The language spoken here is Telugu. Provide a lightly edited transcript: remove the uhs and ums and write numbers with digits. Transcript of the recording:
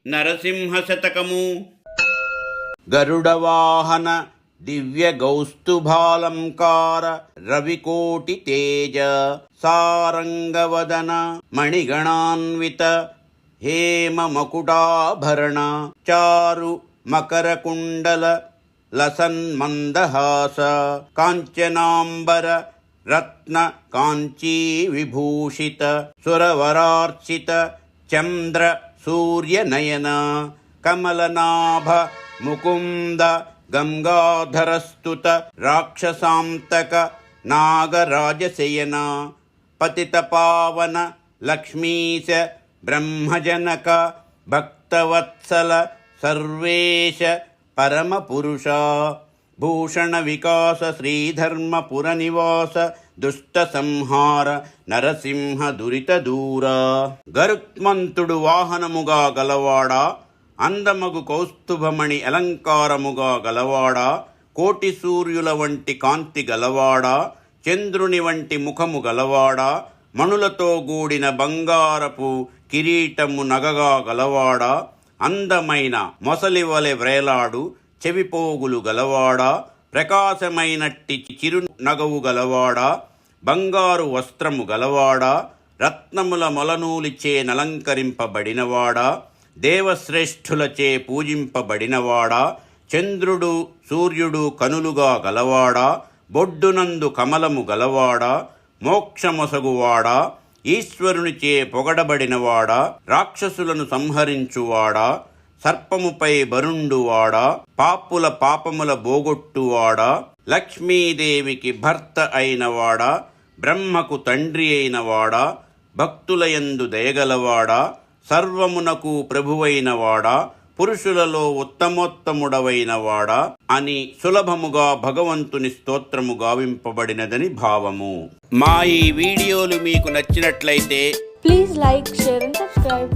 నరసింహ శతకము. గరుడవాహన దివ్య గౌస్తుభాలంకార రవికోటి తేజ సారంగవదన మణిగణాన్విత హేమ మకుటాభరణ చారు మకర కుండల లసన్మందహాస కాంచనాంబర రత్న కాంచీ విభూషిత సురవరార్చిత చంద్ర సూర్యనయన కమలనాభ ముకుంద గంగాధరస్తుత రాక్షసాంతక నాగరాజశయన పతిత పావన లక్ష్మీశ బ్రహ్మజనక భక్తవత్సల సర్వేశ పరమపురుష భూషణ వికాస శ్రీధర్మపుర నివాస దుష్ట సంహార నరసింహ దురిత దూర. గరుత్మంతుడు వాహనముగా గలవాడా, అందమగు కౌస్తుభమణి అలంకారముగా గలవాడా, కోటి సూర్యుల వంటి కాంతి గలవాడా, చంద్రుని వంటి ముఖము గలవాడా, మణులతో గూడిన బంగారపు కిరీటము నగగా గలవాడా, అందమైన మొసలివలె వ్రేలాడు చెవిపోగులు గలవాడా, ప్రకాశమైనట్టి చిరు నగవు గలవాడా, బంగారు వస్త్రము గలవాడా, రత్నముల మొలనూలిచే నలంకరింపబడినవాడా, దేవశ్రేష్ఠులచే పూజింపబడినవాడా, చంద్రుడు సూర్యుడు కనులుగా గలవాడా, బొడ్డునందు కమలము గలవాడా, మోక్షమొసగువాడా, ఈశ్వరునిచే పొగడబడినవాడా, రాక్షసులను సంహరించువాడా, సర్పముపై బరుండువాడా, పాపుల పాపముల బోగొట్టువాడా, లక్ష్మీదేవికి భర్త అయినవాడా, బ్రహ్మకు తండ్రి అయినవాడా, భక్తులయందు దయగలవాడా, సర్వమునకు ప్రభువైనవాడా, పురుషులలో ఉత్తమోత్తముడవైనవాడా అని సులభముగా భగవంతుని స్తోత్రము గావింపబడినదని భావము. మా ఈ వీడియోలు మీకు నచ్చినట్లయితే please like, share and subscribe.